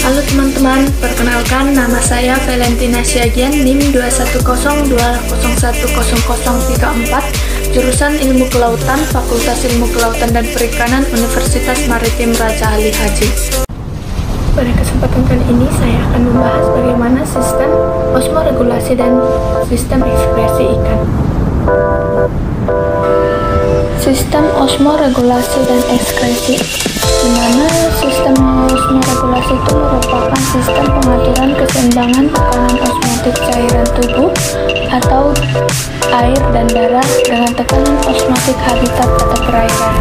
Halo teman-teman, perkenalkan nama saya Valentina Syagian, NIM 21020010034, jurusan Ilmu Kelautan, Fakultas Ilmu Kelautan dan Perikanan, Universitas Maritim Raja Ali Haji. Pada kesempatan kali ini saya akan membahas bagaimana sistem osmoregulasi dan sistem ekskresi ikan. Sistem osmoregulasi dan ekskresi, di mana sistem osmoregulasi itu merupakan sistem pengaturan keseimbangan tekanan osmotik cairan tubuh atau air dan darah dengan tekanan osmotik habitat atau perairan.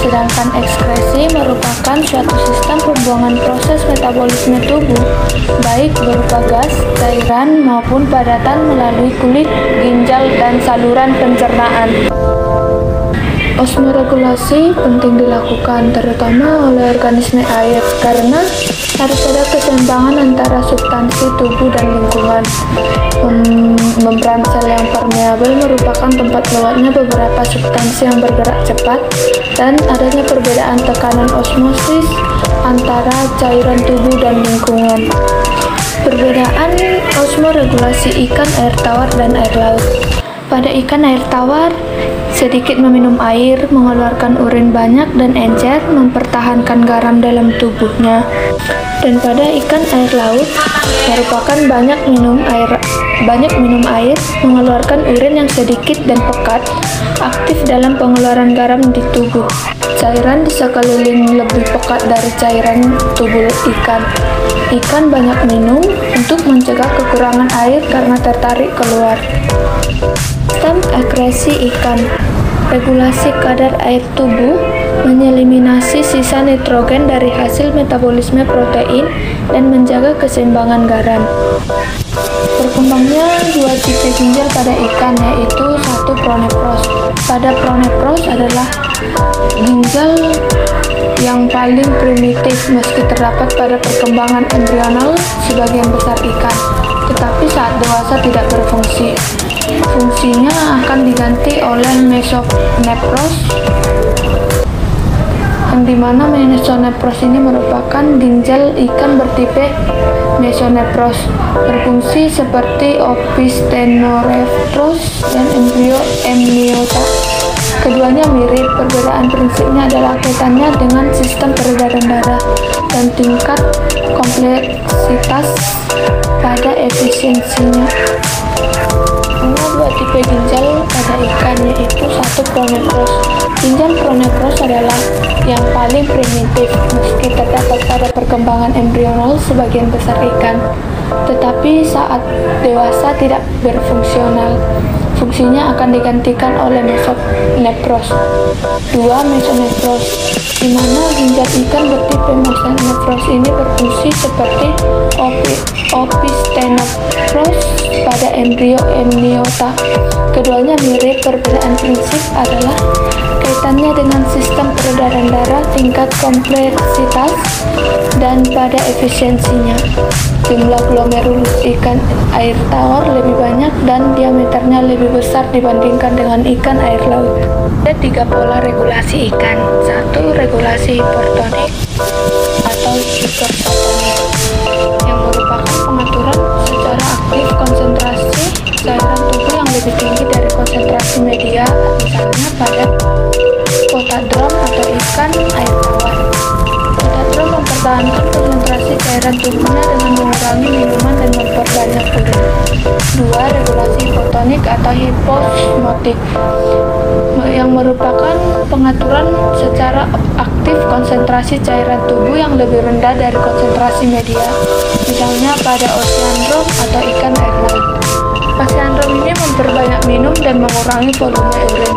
Sedangkan ekskresi merupakan suatu sistem pembuangan proses metabolisme tubuh, baik berupa gas, cairan, maupun padatan melalui kulit, ginjal, dan saluran pencernaan. Osmoregulasi penting dilakukan terutama oleh organisme air karena harus ada keseimbangan antara substansi tubuh dan lingkungan. Membran sel yang permeabel merupakan tempat lewatnya beberapa substansi yang bergerak cepat dan adanya perbedaan tekanan osmosis antara cairan tubuh dan lingkungan. Perbedaan osmoregulasi ikan air tawar dan air laut. Pada ikan air tawar, sedikit meminum air, mengeluarkan urin banyak dan encer, mempertahankan garam dalam tubuhnya. Dan pada ikan air laut, merupakan banyak minum air, mengeluarkan urin yang sedikit dan pekat, aktif dalam pengeluaran garam di tubuh. Cairan di sekeliling lebih pekat dari cairan tubuh ikan. Ikan banyak minum untuk mencegah kekurangan air karena tertarik keluar. Sistem ekskresi ikan, regulasi kadar air tubuh, menyeliminasi sisa nitrogen dari hasil metabolisme protein dan menjaga keseimbangan garam. Berkembangnya dua tipe ginjal pada ikan, yaitu satu pronepros. Pada pronepros adalah ginjal yang paling primitif meski terdapat pada perkembangan embrional sebagian besar ikan, tetapi saat dewasa tidak berfungsi. Fungsinya akan diganti oleh mesonepros, yang dimana mesonepros ini merupakan ginjal ikan bertipe mesonepros, berfungsi seperti opisthenoreptros dan embrio amniota. Keduanya mirip, perbedaan prinsipnya adalah kaitannya dengan sistem peredaran darah dan tingkat kompleksitas pada efisiensinya. Ada dua tipe ginjal pada ikan, yaitu satu pronepros. Ginjal pronepros adalah yang paling primitif meski terdapat pada perkembangan embrional sebagian besar ikan, tetapi saat dewasa tidak berfungsional. Fungsinya akan digantikan oleh mesonepros. Dua mesonepros, di mana ginjal ikan bertipe mesonepros ini berfungsi seperti opisthenoreptros pada embrio amniota. Keduanya mirip, perbedaan prinsip adalah kaitannya dengan sistem peredaran darah, tingkat kompleksitas, dan pada efisiensinya. Jumlah glomerulus ikan air tawar lebih banyak dan diameternya lebih besar dibandingkan dengan ikan air laut. Ada tiga pola regulasi ikan. Satu, regulasi hipertonik atau hipersotonik, yang merupakan pengaturan secara aktif konsentrasi cairan tubuh yang lebih tinggi dari konsentrasi media, misalnya pada potadrom atau ikan air tawar. Potadrom mempertahankan konsentrasi cairan tubuhnya dengan mengurangi minuman dan memperbanyak urin. Dua, regulasi hipotonik atau hiposmotik, yang merupakan pengaturan secara aktif konsentrasi cairan tubuh yang lebih rendah dari konsentrasi media, misalnya pada oseanodrom atau ikan air laut. Oseanodrom ini memperbanyak minum dan mengurangi volume urin.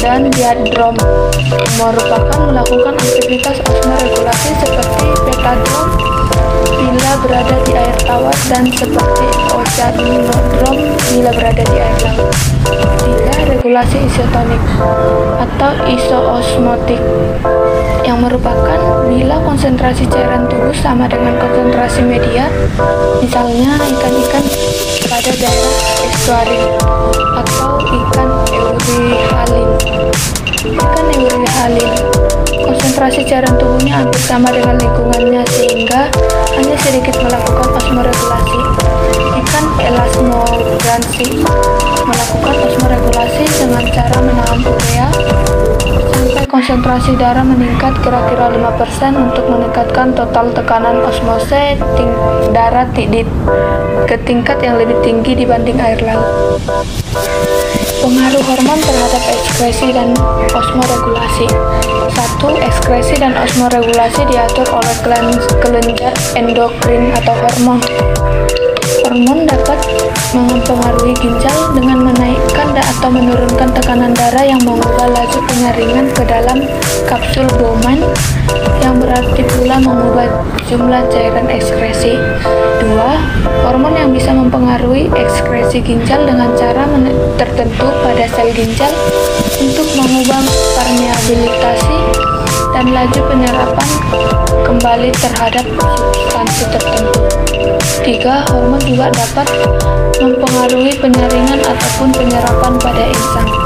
Dan diadrom merupakan melakukan aktivitas osmoregulasi seperti petadrom bila berada di air tawar dan seperti oceanodrom bila berada di air laut. Tiga, regulasi isotonik atau isoosmotik, yang merupakan bila konsentrasi cairan tubuh sama dengan konsentrasi media, misalnya ikan-ikan pada daerah estuarin atau ikan eurihalin. Ikan eurihalin, konsentrasi cairan tubuhnya hampir sama dengan lingkungannya sehingga sehingga hanya sedikit melakukan osmoregulasi. Ikan elasmobranchi melakukan osmoregulasi dengan cara menahan urea sampai konsentrasi darah meningkat kira-kira 5% untuk meningkatkan total tekanan osmose darah ke tingkat yang lebih tinggi dibanding air laut. Pengaruh hormon terhadap ekskresi dan osmoregulasi. 1. Ekskresi dan osmoregulasi diatur oleh kelenjar endokrin atau hormon. Hormon dapat mempengaruhi ginjal dengan menaikkan atau menurunkan tekanan darah yang mengubah laju penyaringan ke dalam kapsul Bowman, yang berarti pula mengubah jumlah cairan ekskresi. 2. Hormon yang bisa mempengaruhi ekskresi ginjal dengan cara tertentu pada sel ginjal untuk mengubah permeabilitasi dan laju penyerapan kembali terhadap substansi tertentu. 3. Hormon juga dapat mempengaruhi penyaringan ataupun penyerapan pada enzim.